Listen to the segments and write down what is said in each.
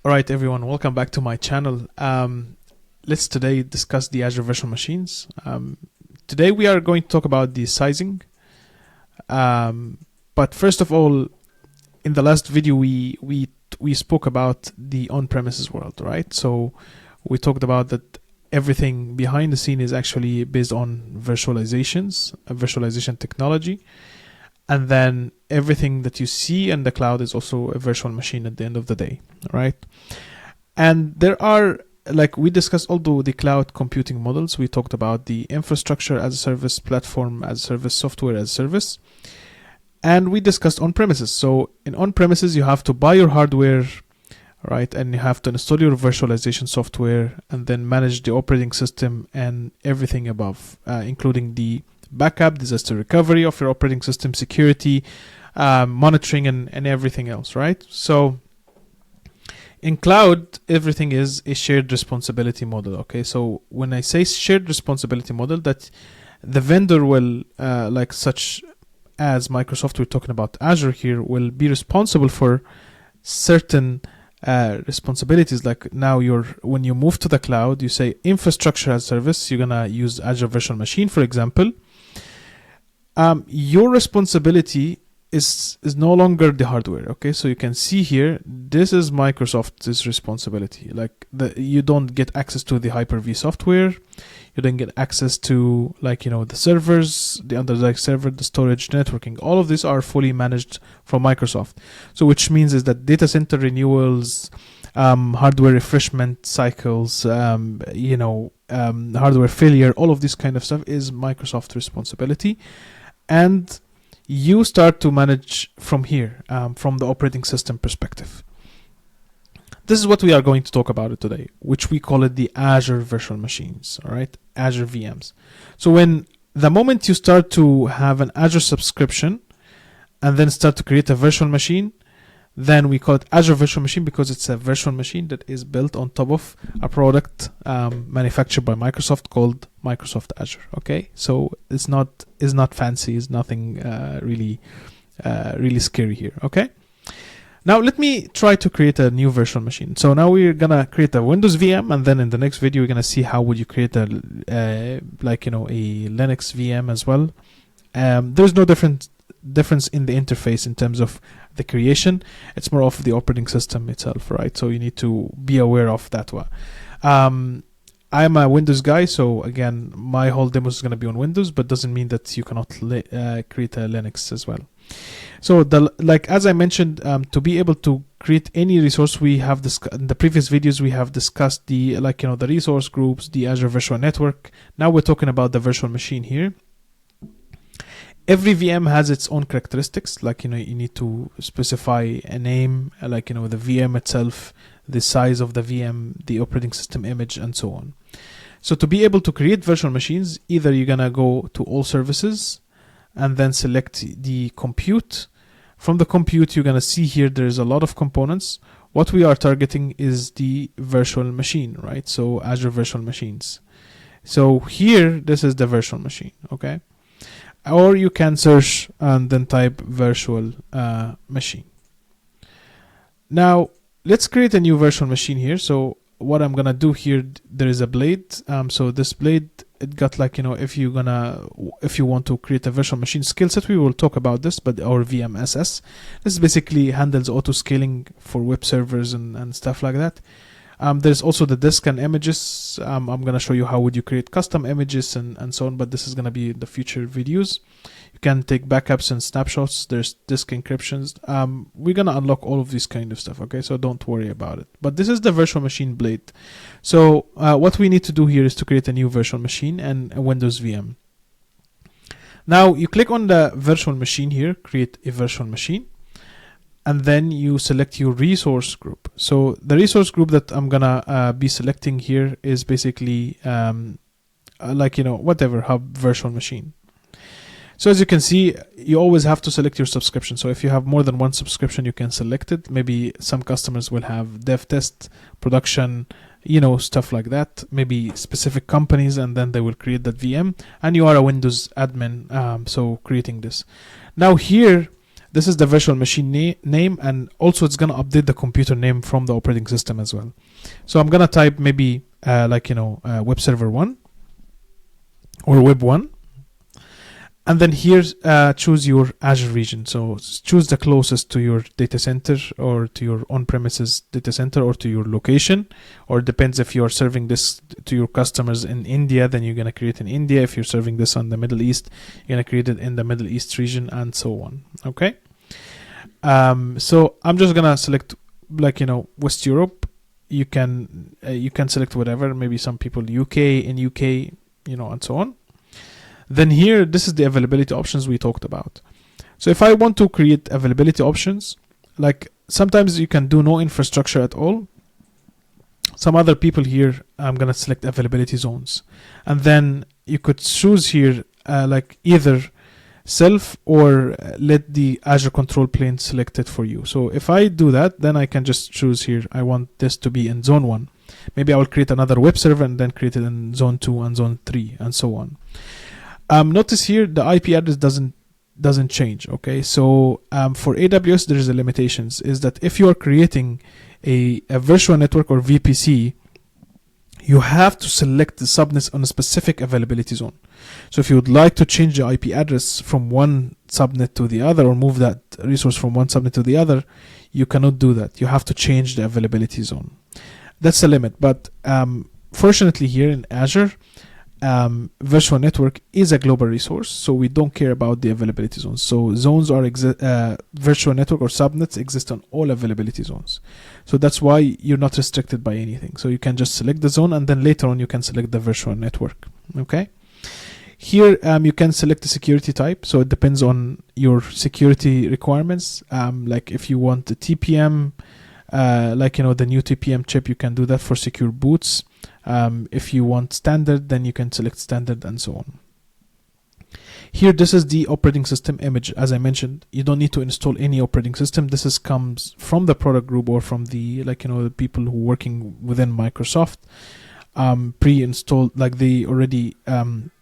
All right, everyone, welcome back to my channel. Let's today discuss the Azure Virtual Machines. Today we are going to talk about the sizing. But first of all, in the last video, we spoke about the on-premises world, right? So we talked about that everything behind the scene is actually based on virtualizations, virtualization technology. And then everything that you see in the cloud is also a virtual machine at the end of the day, right? And there are, like we discussed, although the cloud computing models, we talked about the infrastructure as a service, platform as a service, software as a service. And we discussed on-premises. So in on-premises, you have to buy your hardware, right? And you have to install your virtualization software and then manage the operating system and everything above, including the backup, disaster recovery of your operating system, security, monitoring, and everything else, right? So in cloud, everything is a shared responsibility model, okay? So when I say shared responsibility model, that the vendor will, like such as Microsoft, we're talking about Azure here, will be responsible for certain responsibilities. Like now when you move to the cloud, you say infrastructure as service, you're gonna use Azure Virtual Machine, for example. Your responsibility is no longer the hardware, okay? So you can see here, this is Microsoft's responsibility. Like you don't get access to the Hyper-V software, you don't get access to, like, you know, the servers, the underlying server, the storage, networking. All of these are fully managed from Microsoft. So which means is that data center renewals, hardware refreshment cycles, hardware failure, all of this kind of stuff is Microsoft's responsibility. And you start to manage from here, from the operating system perspective. This is what we are going to talk about it today, which we call it the Azure Virtual Machines, all right? Azure VMs. So the moment you start to have an Azure subscription and then start to create a virtual machine, then we call it Azure Virtual Machine because it's a virtual machine that is built on top of a product manufactured by Microsoft called Microsoft Azure. Okay, so it's not fancy. It's nothing really scary here. Okay. Now let me try to create a new virtual machine. So now we're gonna create a Windows VM, and then in the next video we're gonna see how would you create a Linux VM as well. There's no difference in the interface in terms of the creation. It's more of the operating system itself, right? So you need to be aware of that one. I'm a Windows guy, so again, my whole demo is going to be on Windows, but doesn't mean that you cannot create a Linux as well. So as I mentioned, to be able to create any resource, we have in the previous videos we have discussed the resource groups, the Azure Virtual Network. Now we're talking about the virtual machine here. Every VM has its own characteristics, like, you need to specify a name, like, the VM itself, the size of the VM, the operating system image, and so on. So to be able to create virtual machines, either you're gonna go to all services and then select the compute. From the compute, you're gonna see here there's a lot of components. What we are targeting is the virtual machine, right? So Azure Virtual Machines. So here, this is the virtual machine, okay? Or you can search and then type virtual machine. Now let's create a new virtual machine here. So what I'm gonna do here, there is a blade. So this blade, it got if you want to create a virtual machine skill set, we will talk about this, but our VMSS, this basically handles auto scaling for web servers and stuff like that. There's also the disk and images. I'm going to show you how would you create custom images and so on, but this is going to be in the future videos. You can take backups and snapshots. There's disk encryptions. We're going to unlock all of this kind of stuff, okay? So don't worry about it. But this is the virtual machine blade. So what we need to do here is to create a new virtual machine and a Windows VM. Now you click on the virtual machine here, create a virtual machine. And then you select your resource group. So the resource group that I'm gonna be selecting here is basically whatever hub virtual machine. So as you can see, you always have to select your subscription. So if you have more than one subscription, you can select it. Maybe some customers will have dev test, production, stuff like that. Maybe specific companies, and then they will create that VM. And you are a Windows admin, so creating this. Now here, This is the virtual machine name, and also it's going to update the computer name from the operating system as well. So I'm going to type maybe web server 1 or web 1. And then here, choose your Azure region. So choose the closest to your data center or to your on-premises data center or to your location, or it depends if you're serving this to your customers in India, then you're going to create in India. If you're serving this on the Middle East, you're going to create it in the Middle East region, and so on. Okay. So I'm just going to select West Europe. You can select whatever, maybe some people UK, and so on. Then here, this is the availability options we talked about. So if I want to create availability options, like sometimes you can do no infrastructure at all. Some other people here, I'm going to select availability zones. And then you could choose here either self or let the Azure control plane select it for you. So if I do that, then I can just choose here, I want this to be in zone 1. Maybe I will create another web server and then create it in zone 2 and zone 3 and so on. Notice here the IP address doesn't change. Okay, so for AWS there is a limitations, is that if you are creating a virtual network or VPC, you have to select the subnets on a specific availability zone. So if you would like to change the IP address from one subnet to the other, or move that resource from one subnet to the other, you cannot do that. You have to change the availability zone. That's the limit. But fortunately here in Azure, virtual network is a global resource, so we don't care about the availability zones. So zones are virtual network or subnets exist on all availability zones. So that's why you're not restricted by anything. So you can just select the zone, and then later on you can select the virtual network. Okay. Here you can select the security type. So it depends on your security requirements. Like if you want the TPM, the new TPM chip, you can do that for secure boots. If you want standard, then you can select standard, and so on. Here, this is the operating system image. As I mentioned, you don't need to install any operating system. This comes from the product group or from the the people who are working within Microsoft, pre-installed, like they already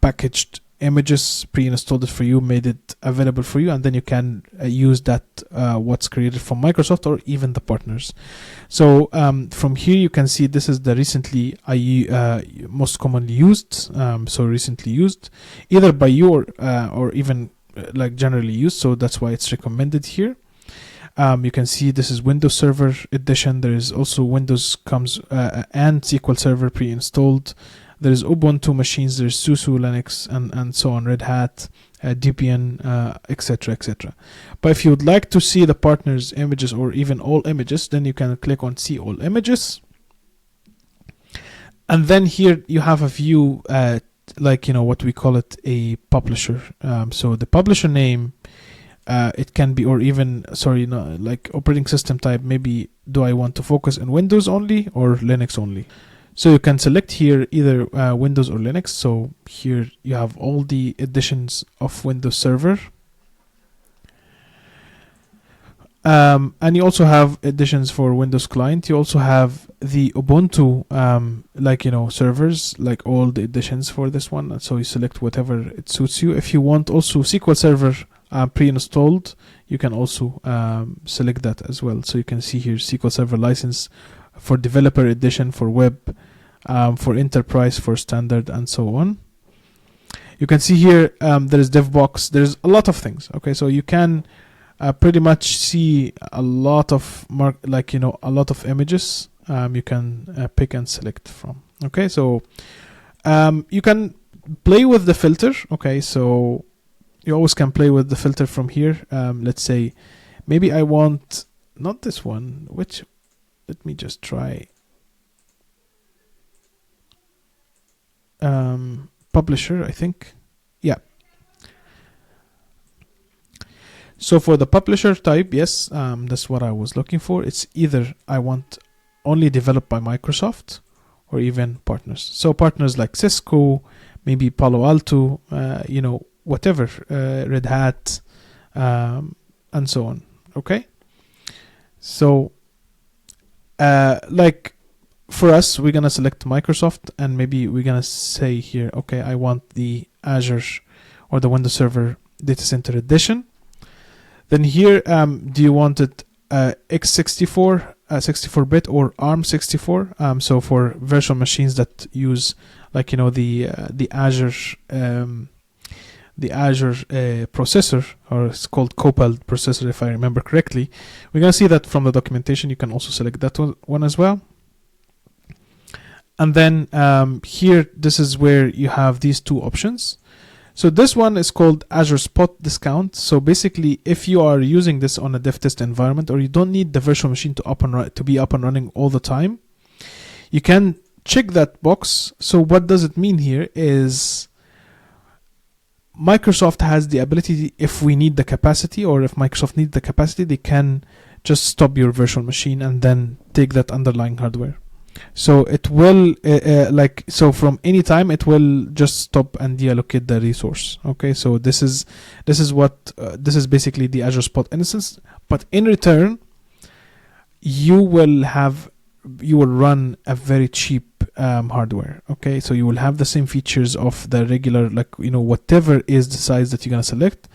packaged images, pre-installed it for you, made it available for you, and then you can use that what's created from Microsoft or even the partners. So from here you can see this is the recently most commonly used, so recently used either by you or even generally used, so that's why it's recommended here. You can see this is Windows Server Edition. There is also Windows comes and SQL Server pre-installed. There is Ubuntu machines, there's SUSE, Linux, and so on, Red Hat, Debian, etc., etc. But if you would like to see the partners' images or even all images, then you can click on See All Images. And then here you have a view, what we call it a publisher. So the publisher name, it can be, or even, operating system type. Maybe do I want to focus on Windows only or Linux only? So you can select here either Windows or Linux. So here you have all the editions of Windows Server. And you also have editions for Windows Client. You also have the Ubuntu, servers, like all the editions for this one. And so you select whatever it suits you. If you want also SQL Server pre-installed, you can also select that as well. So you can see here SQL Server license for developer edition, for web, for enterprise, for standard, and so on. You can see here there is DevBox. There's a lot of things. Okay, so you can pretty much see a lot of a lot of images you can pick and select from. Okay, so you can play with the filter. Okay, so you always can play with the filter from here. Let's say maybe I want not this one, which let me just try publisher, I think. Yeah. So for the publisher type, yes, that's what I was looking for. It's either I want only developed by Microsoft or even partners. So partners like Cisco, maybe Palo Alto, whatever, Red Hat, and so on. Okay. So for us, we're gonna select Microsoft, and maybe we're gonna say here, okay, I want the Azure or the Windows Server Data Center Edition. Then here, do you want it x64, 64-bit, or ARM64? So for virtual machines that use, like, you know, the Azure processor, or it's called Copilot processor, if I remember correctly. We're gonna see that from the documentation. You can also select that one as well. And then here, this is where you have these two options. So this one is called Azure Spot Discount. So basically, if you are using this on a dev test environment, or you don't need the virtual machine to be up and running all the time, you can check that box. So what does it mean here is Microsoft has the ability, if we need the capacity, or if Microsoft needs the capacity, they can just stop your virtual machine and then take that underlying hardware. So it will so from any time it will just stop and deallocate the resource. Okay, so this is basically the Azure Spot instance, but in return you will run a very cheap hardware. Okay, so you will have the same features of the regular, like, you know, whatever is the size that you're gonna select,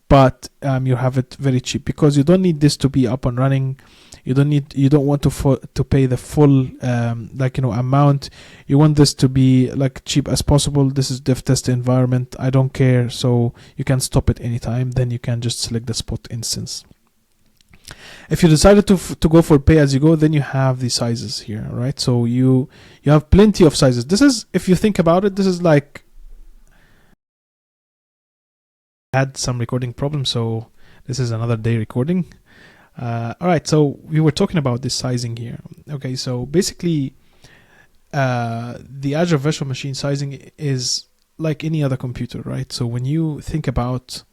but you have it very cheap, because you don't need this to be up and running. You don't want to pay the full amount. You want this to be like cheap as possible. This is dev test environment. I don't care. So you can stop it anytime. Then you can just select the Spot instance. If you decided to go for pay as you go, then you have the sizes here, right? So you have plenty of sizes. This is, if you think about it, this is like, had some recording problems, so this is another day recording. All right, so we were talking about this sizing here. Okay, so basically the Azure Virtual Machine sizing is like any other computer, right? So when you think about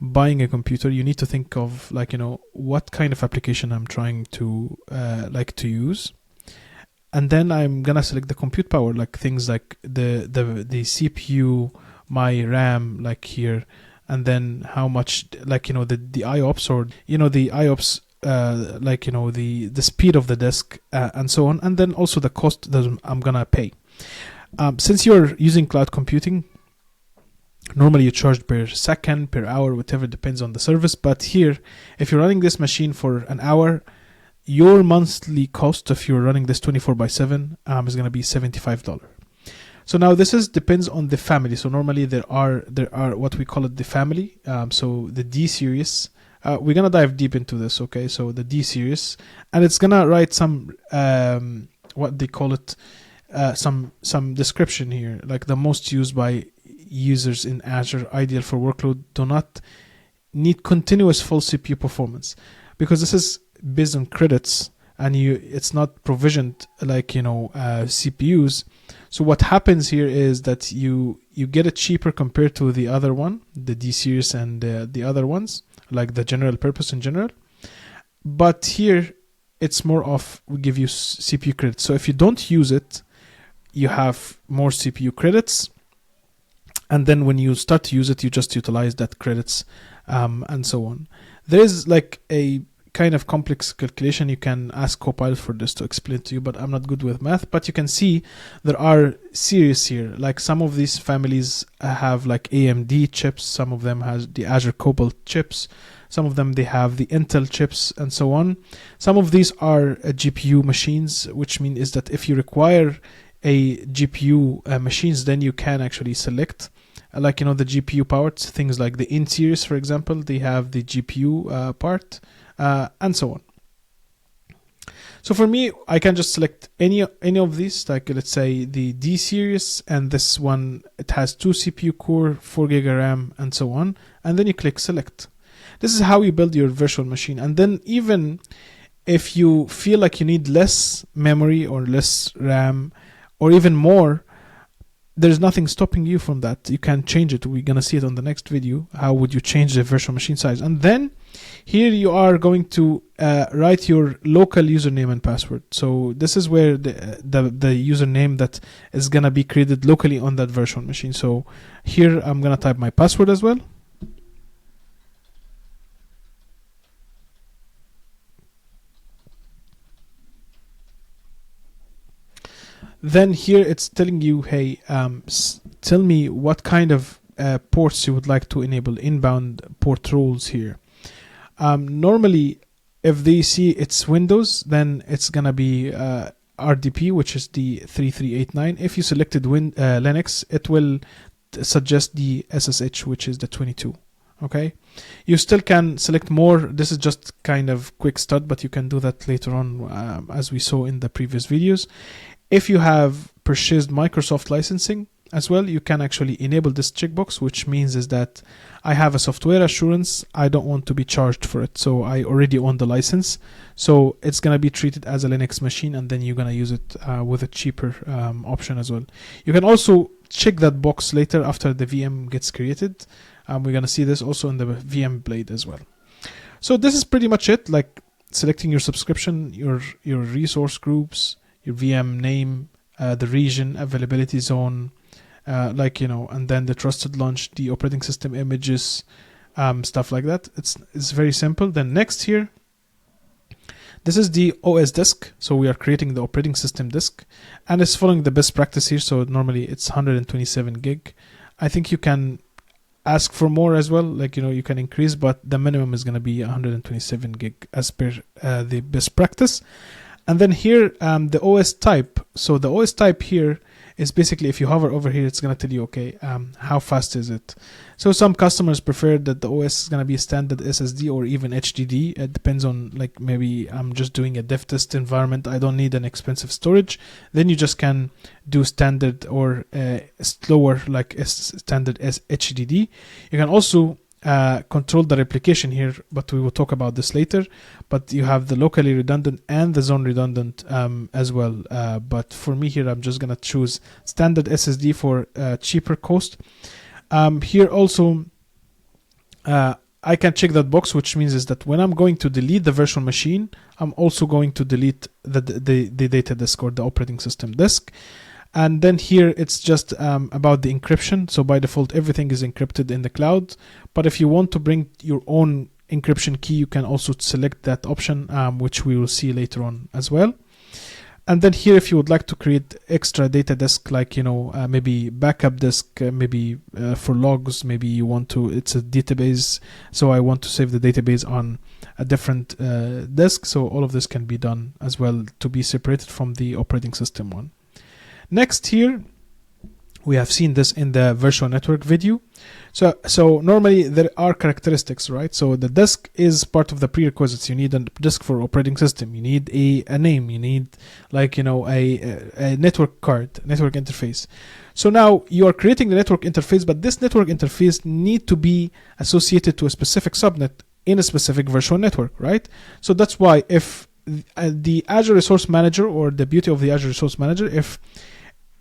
buying a computer, you need to think of, like, you know, what kind of application I'm trying to to use, and then I'm gonna select the compute power, like things like the CPU, my RAM, like here, and then how much, like, you know, the IOPS, or, you know, the IOPS, like, you know, the speed of the disk, and so on, and then also the cost that I'm gonna pay. Since you're using cloud computing, normally you charge per second, per hour, whatever, depends on the service. But here, if you're running this machine for an hour, your monthly cost, if you're running this 24/7, is gonna be $75. So now this depends on the family. So normally there are what we call it the family. So the D series, we're gonna dive deep into this. Okay, so the D series, and it's gonna write some what they call it, some description here, like the most used by users in Azure, ideal for workload, do not need continuous full CPU performance, because this is based on credits, and it's not provisioned like, you know, CPUs. So what happens here is that you get it cheaper compared to the other one, the D series, and the other ones, like the general purpose in general. But here it's more of, we give you CPU credits. So if you don't use it, you have more CPU credits, and then when you start to use it, you just utilize that credits, and so on. There's like a kind of complex calculation. You can ask Copilot for this to explain to you, but I'm not good with math. But you can see there are series here, like some of these families have like AMD chips, some of them has the Azure Cobalt chips, some of them they have the Intel chips, and so on. Some of these are GPU machines, which means is that if you require a GPU machines, then you can actually select like, you know, the GPU parts, things like the N series, for example, they have the GPU part, and so on. So for me, I can just select any of these, like let's say the D series, and this one, it has 2 CPU core, 4 GB RAM, and so on, and then you click select. This is how you build your virtual machine. And then even if you feel like you need less memory or less RAM, or even more, there's nothing stopping you from that. You can change it. We're gonna see it on the next video. How would you change the virtual machine size? And then here you are going to write your local username and password. So this is where the username that is gonna be created locally on that virtual machine. So here I'm gonna type my password as well. Then here it's telling you, hey, tell me what kind of ports you would like to enable, inbound port rules here. Normally, if they see it's Windows, then it's gonna be RDP, which is the 3389. If you selected Linux, it will suggest the SSH, which is the 22. Okay, you still can select more. This is just kind of quick start, but you can do that later on, as we saw in the previous videos. If you have purchased Microsoft licensing as well, you can actually enable this checkbox, which means is that I have a software assurance. I don't want to be charged for it, so I already own the license. So it's gonna be treated as a Linux machine, and then you're gonna use it with a cheaper option as well. You can also check that box later after the VM gets created. We're gonna see this also in the VM blade as well. So this is pretty much it, like selecting your subscription, your resource groups, your VM name, the region, availability zone, and then the trusted launch, the operating system images, stuff like that. It's very simple. Then next here, this is the OS disk. So we are creating the operating system disk, and it's following the best practice here. So normally it's 127 gig. I think you can ask for more as well, you can increase, but the minimum is going to be 127 gig as per the best practice. And then here, the OS type. So the OS type here is basically, if you hover over here, it's going to tell you, okay, how fast is it? So some customers prefer that the OS is going to be standard SSD or even HDD. It depends on, maybe I'm just doing a dev test environment. I don't need an expensive storage. Then you just can do standard or slower, like standard HDD. You can also control the replication here, but we will talk about this later. But you have the locally redundant and the zone redundant as well. But for me here, I'm just gonna choose standard SSD for cheaper cost. Here also, I can check that box, which means is that when I'm going to delete the virtual machine, I'm also going to delete the data disk or the operating system disk. And then here it's just about the encryption. So by default, everything is encrypted in the cloud. But if you want to bring your own encryption key, you can also select that option, which we will see later on as well. And then here, if you would like to create extra data disk, maybe backup disk, maybe for logs, maybe you want to, it's a database. So I want to save the database on a different disk. So all of this can be done as well to be separated from the operating system one. Next here, we have seen this in the virtual network video. So normally there are characteristics, right? So the disk is part of the prerequisites. You need a disk for operating system. You need a name. You need a network card, network interface. So now you are creating the network interface, but this network interface need to be associated to a specific subnet in a specific virtual network, right? So that's why if the Azure Resource Manager, or the beauty of the Azure Resource Manager, if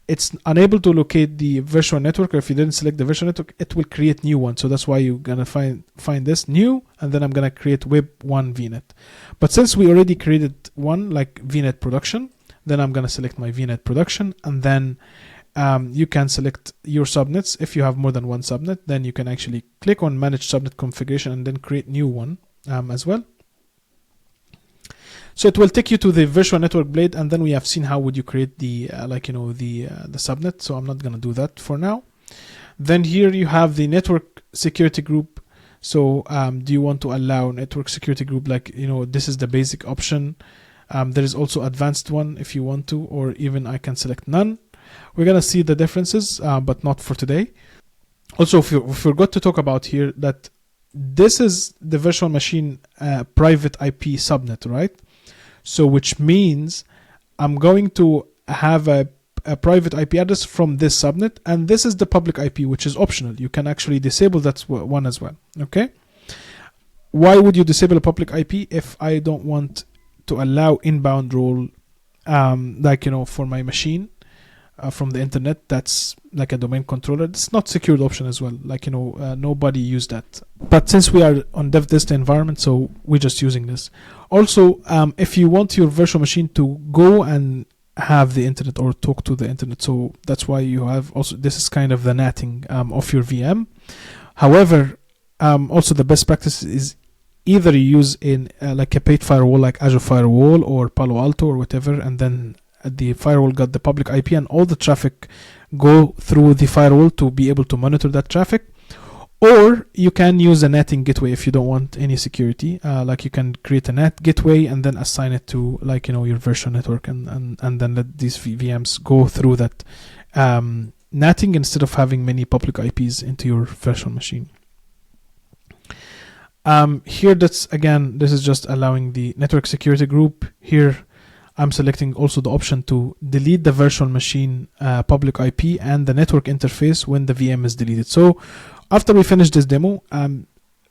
it's unable to locate the virtual network, or if you didn't select the virtual network, it will create new one. So that's why you're gonna find this new, and then I'm gonna create Web1 VNet. But since we already created one, like VNet production, then I'm gonna select my VNet production, and then you can select your subnets. If you have more than one subnet, then you can actually click on Manage Subnet Configuration and then create new one as well. So it will take you to the virtual network blade, and then we have seen how would you create the subnet. So I'm not going to do that for now. Then here you have the network security group. So do you want to allow network security group? This is the basic option. There is also advanced one if you want to, or even I can select none. We're going to see the differences, but not for today. Also, we forgot to talk about here that this is the virtual machine private IP subnet, right? So which means I'm going to have a private IP address from this subnet, and this is the public IP, which is optional. You can actually disable that one as well. Okay. Why would you disable a public IP if I don't want to allow inbound role, for my machine from the internet? That's like a domain controller. It's not secured option as well. Nobody used that. But since we are on dev test environment, so we're just using this. Also, if you want your virtual machine to go and have the internet or talk to the internet, so that's why you have also, this is kind of the NATing of your VM. However, also the best practice is either you use in a paid firewall like Azure Firewall or Palo Alto or whatever, and then the firewall got the public IP and all the traffic go through the firewall to be able to monitor that traffic. Or you can use a netting gateway if you don't want any security. Like you can create a net gateway and then assign it to like your virtual network, and then let these VMs go through that netting instead of having many public IPs into your virtual machine. Here, this is just allowing the network security group. Here I'm selecting also the option to delete the virtual machine public IP and the network interface when the VM is deleted. So after we finish this demo,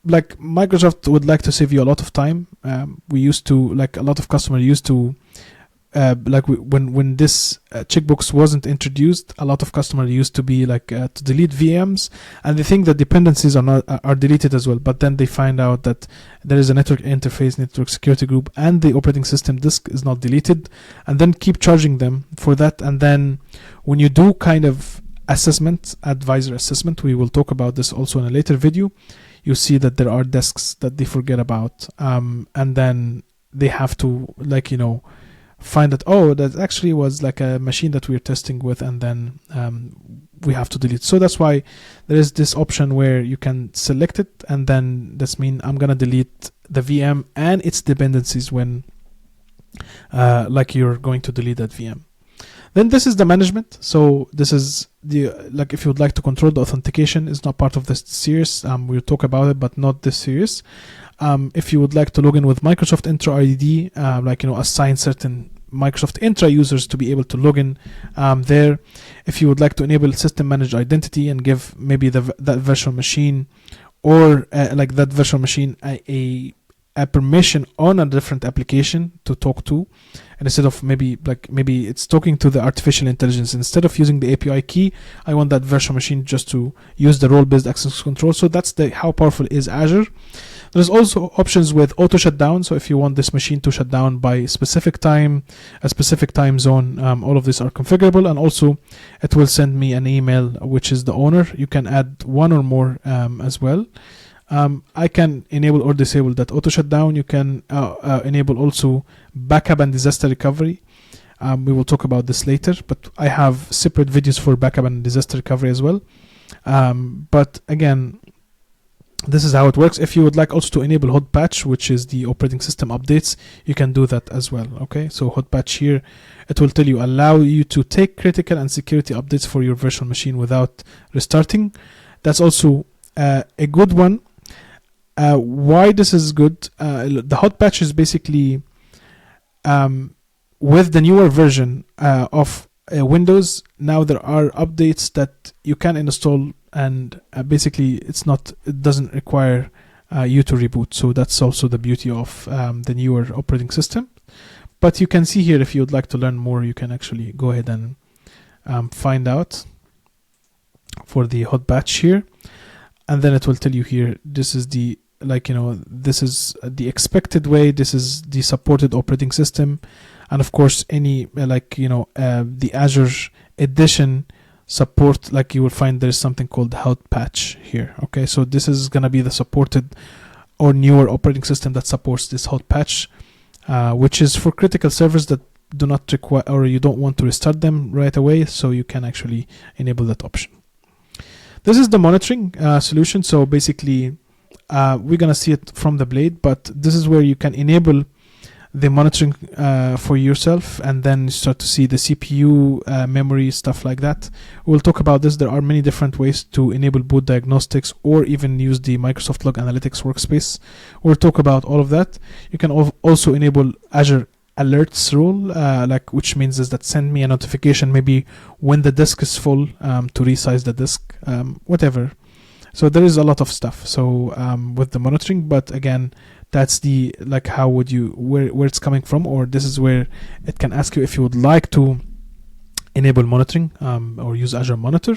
like Microsoft would like to save you a lot of time. We used to, like a lot of customers used to, when this checkbox wasn't introduced, a lot of customers used to be like to delete VMs, and they think that dependencies are deleted as well. But then they find out that there is a network interface, network security group, and the operating system disk is not deleted, and then keep charging them for that. And then when you do kind of assessment, advisor assessment, we will talk about this also in a later video, you see that there are disks that they forget about, and then they have to find that, oh, that actually was like a machine that we're testing with, and then we have to delete. So that's why there is this option where you can select it, and then that's mean I'm gonna delete the VM and its dependencies when you're going to delete that VM. Then this is the management. So this is the if you would like to control the authentication, is not part of this series. We'll talk about it, but not this series. If you would like to log in with Microsoft Entra ID, assign certain Microsoft Entra users to be able to log in there. If you would like to enable system managed identity and give maybe that virtual machine or that virtual machine a permission on a different application to talk to, and instead of maybe it's talking to the artificial intelligence, instead of using the API key, I want that virtual machine just to use the role-based access control. So that's how powerful is Azure. There's also options with auto shutdown. So if you want this machine to shut down by a specific time zone, all of these are configurable, and also it will send me an email, which is the owner. You can add one or more as well. I can enable or disable that auto shutdown. You can enable also backup and disaster recovery. We will talk about this later, but I have separate videos for backup and disaster recovery as well. But again, this is how it works. If you would like also to enable hot patch, which is the operating system updates, you can do that as well. Okay, so hot patch here, it will tell you, allow you to take critical and security updates for your virtual machine without restarting. That's also a good one. Why this is good? The hot patch is basically with the newer version of Windows. Now there are updates that you can install, and basically it doesn't require you to reboot. So that's also the beauty of the newer operating system. But you can see here, if you would like to learn more, you can actually go ahead and find out for the hot patch here, and then it will tell you here, this is the this is the expected way, this is the supported operating system, and of course any the Azure edition support, you will find there's something called hot patch here. Okay, so this is gonna be the supported or newer operating system that supports this hot patch, which is for critical servers that do not require, or you don't want to restart them right away, so you can actually enable that option. This is the monitoring solution. So basically we're gonna see it from the blade, but this is where you can enable the monitoring for yourself, and then start to see the CPU, memory, stuff like that. We'll talk about this. There are many different ways to enable boot diagnostics, or even use the Microsoft Log Analytics workspace. We'll talk about all of that. You can also enable Azure alerts rule, which means is that send me a notification maybe when the disk is full, to resize the disk, whatever. So there is a lot of stuff. So with the monitoring, but again, that's the how would you where it's coming from, or this is where it can ask you if you would like to enable monitoring or use Azure Monitor.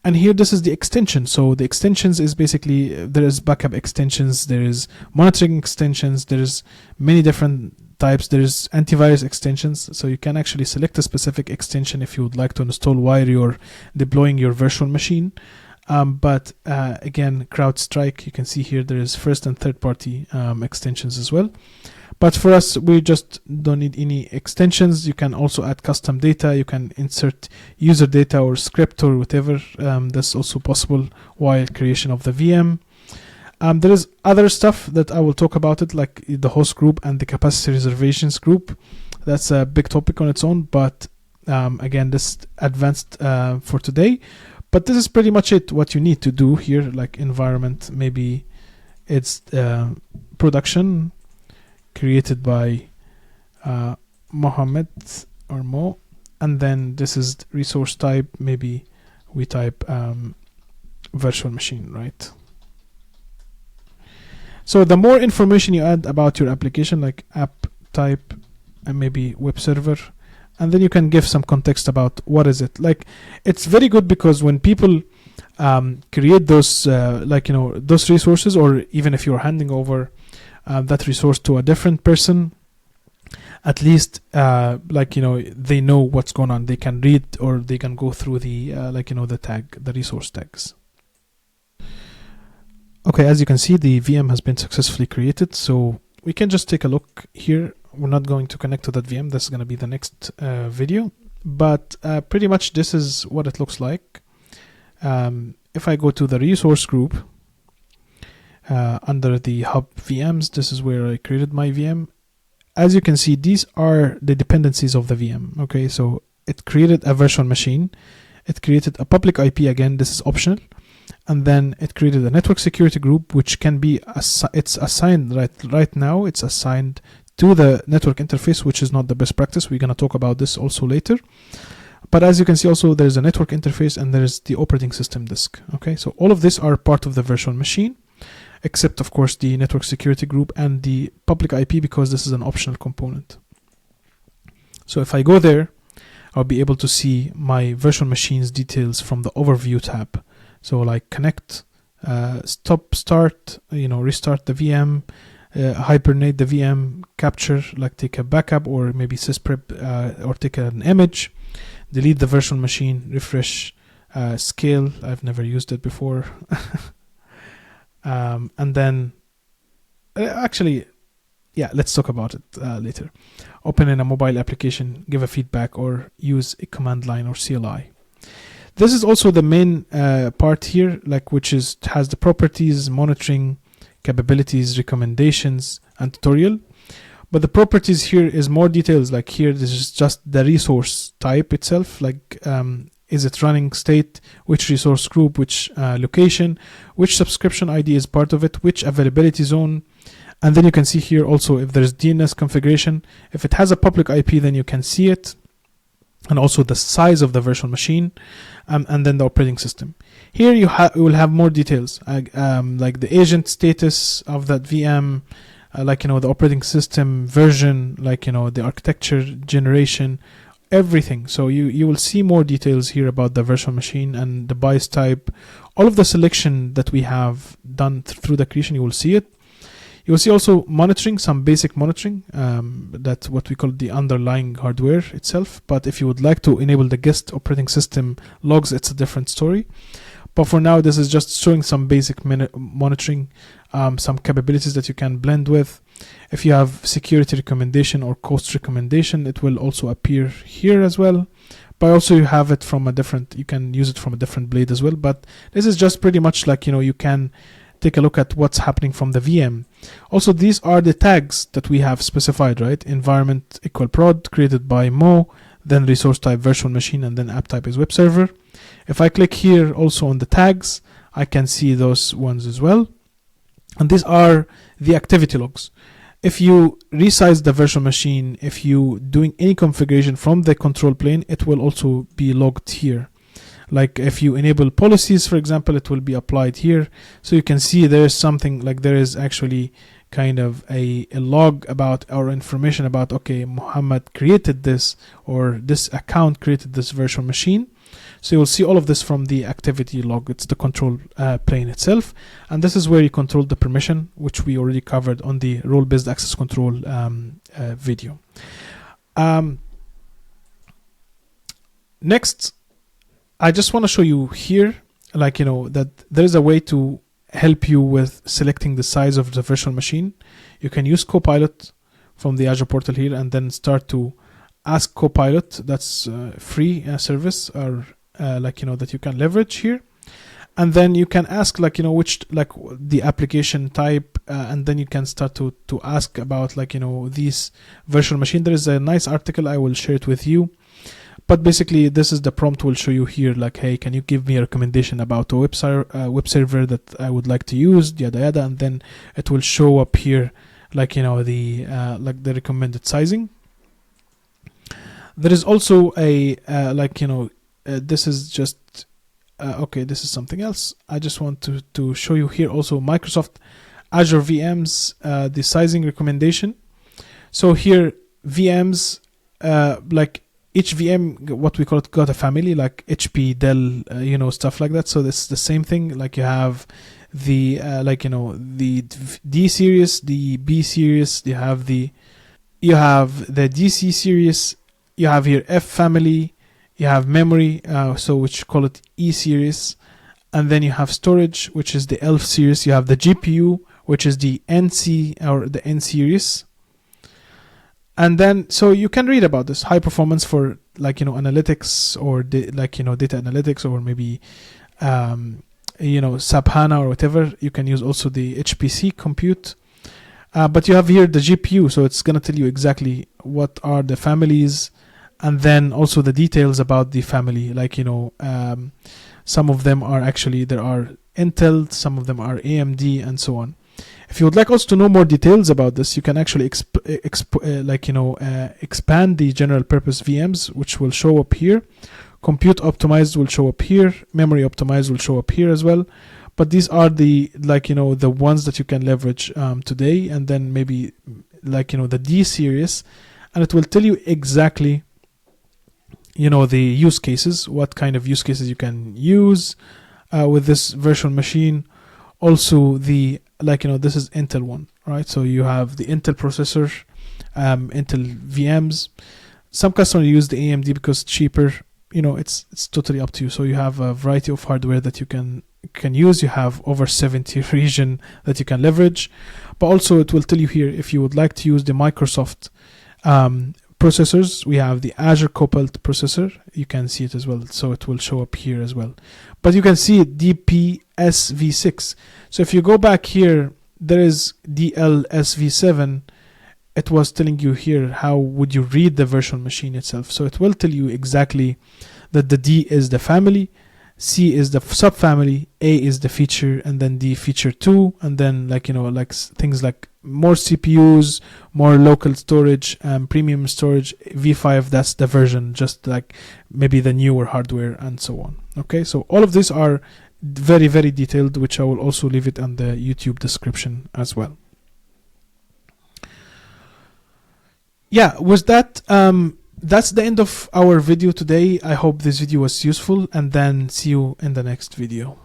And here, this is the extension. So the extensions is basically, there is backup extensions, there is monitoring extensions, there is many different types. There is antivirus extensions, so you can actually select a specific extension if you would like to install while you're deploying your virtual machine. But again, CrowdStrike, you can see here there is first and third party extensions as well. But for us, we just don't need any extensions. You can also add custom data. You can insert user data or script or whatever. That's also possible while creation of the VM. There is other stuff that I will talk about it, like the host group and the capacity reservations group. That's a big topic on its own, but again, this advanced for today. But this is pretty much it, what you need to do here, like environment, maybe it's production created by Mohammed or Mo, and then this is resource type, maybe we type virtual machine, right? So the more information you add about your application, like app type and maybe web server, and then you can give some context about what is it. Like, it's very good because when people create those those resources, or even if you're handing over that resource to a different person, at least they know what's going on. They can read, or they can go through the the resource tags. Okay, as you can see, the VM has been successfully created, so we can just take a look here. We're not going to connect to that VM. This is going to be the next video, but pretty much this is what it looks like. If I go to the resource group under the hub VMs, this is where I created my VM. As you can see, these are the dependencies of the VM. Okay, so it created a virtual machine. It created a public IP. Again, this is optional. And then it created a network security group, which can be it's assigned right now. It's assigned to the network interface, which is not the best practice. We're going to talk about this also later. But as you can see, also there's a network interface and there's the operating system disk. Okay, so all of these are part of the virtual machine, except of course the network security group and the public IP, because this is an optional component. So if I go there, I'll be able to see my virtual machines details from the overview tab. So like connect, stop, start, restart the VM, hibernate the VM, capture, like take a backup or maybe sysprep, or take an image, delete the virtual machine, refresh, scale. I've never used it before. And then actually, yeah, let's talk about it later. Open in a mobile application, give a feedback, or use a command line or CLI. This is also the main part here, which has the properties, monitoring, capabilities, recommendations, and tutorial. But the properties here is more details. Like here, this is just the resource type itself. Is it running state, which resource group, which location, which subscription ID is part of it, which availability zone. And then you can see here also if there's DNS configuration. If it has a public IP, then you can see it. And also the size of the virtual machine, and then the operating system. Here you will have more details, like the agent status of that VM, the operating system version, the architecture generation, everything. So you will see more details here about the virtual machine and the BIOS type, all of the selection that we have done through the creation. You will see it. You will see also monitoring, some basic monitoring, that's what we call the underlying hardware itself. But if you would like to enable the guest operating system logs, it's a different story. But for now, this is just showing some basic monitoring, some capabilities that you can blend with. If you have security recommendation or cost recommendation, it will also appear here as well. But also you have it from you can use it from a different blade as well. But this is just pretty much you can take a look at what's happening from the VM. Also, these are the tags that we have specified, right? Environment equal prod created by Mo, then resource type virtual machine, and then app type is web server. If I click here also on the tags, I can see those ones as well. And these are the activity logs. If you resize the virtual machine, if you doing any configuration from the control plane, it will also be logged here. Like if you enable policies, for example, it will be applied here. So you can see there is something there is actually kind of a log about our information about, okay, Muhammad created this, or this account created this virtual machine. So you'll see all of this from the activity log. It's the control plane itself. And this is where you control the permission, which we already covered on the role-based access control video. Next, I just want to show you here, that there is a way to help you with selecting the size of the virtual machine. You can use Copilot from the Azure portal here, and then start to ask Copilot. That's free service, or that you can leverage here. And then you can ask which the application type, and then you can start to ask about these virtual machine. There is a nice article, I will share it with you. But basically, this is the prompt will show you here, hey, can you give me a recommendation about a web server that I would like to use, yada yada, and then it will show up here the recommended sizing. There is also a this is just okay, this is something else. I just want to show you here also Microsoft Azure VMs, the sizing recommendation. So here VMs, each VM, what we call it, got a family, like HP, Dell, stuff like that. So this is the same thing. You have the the D series, the B series. You have the DC series. You have here F family. You have memory, so which call it E series, and then you have storage, which is the L series. You have the GPU, which is the NC or the N series. And then, so you can read about this high performance for analytics or data analytics, or maybe SAP HANA or whatever. You can use also the HPC compute, but you have here the GPU, so it's gonna tell you exactly what are the families, and then also the details about the family. Some of them are actually, there are Intel, some of them are AMD, and so on. If you would like also to know more details about this, you can actually expand the general purpose VMs, which will show up here. Compute optimized will show up here. Memory optimized will show up here as well. But these are the the ones that you can leverage today, and then maybe the D series, and it will tell you exactly the use cases, what kind of use cases you can use with this virtual machine. Also the this is Intel one, right? So you have the Intel processor, Intel VMs. Some customers use the AMD because it's cheaper. It's totally up to you. So you have a variety of hardware that you can use. You have over 70 region that you can leverage, but also it will tell you here if you would like to use the Microsoft processors. We have the Azure Copilot processor. You can see it as well, so it will show up here as well. But you can see it DPSv6. So if you go back here, there is DLSv7. It was telling you here how would you read the virtual machine itself. So it will tell you exactly that the D is the family, C is the subfamily, A is the feature, and then D feature 2, and then things like more CPUs, more local storage, premium storage, V5, that's the version, just maybe the newer hardware, and so on. Okay, so all of these are very, very detailed, which I will also leave it on the YouTube description as well. Yeah, with that, that's the end of our video today. I hope this video was useful, and then see you in the next video.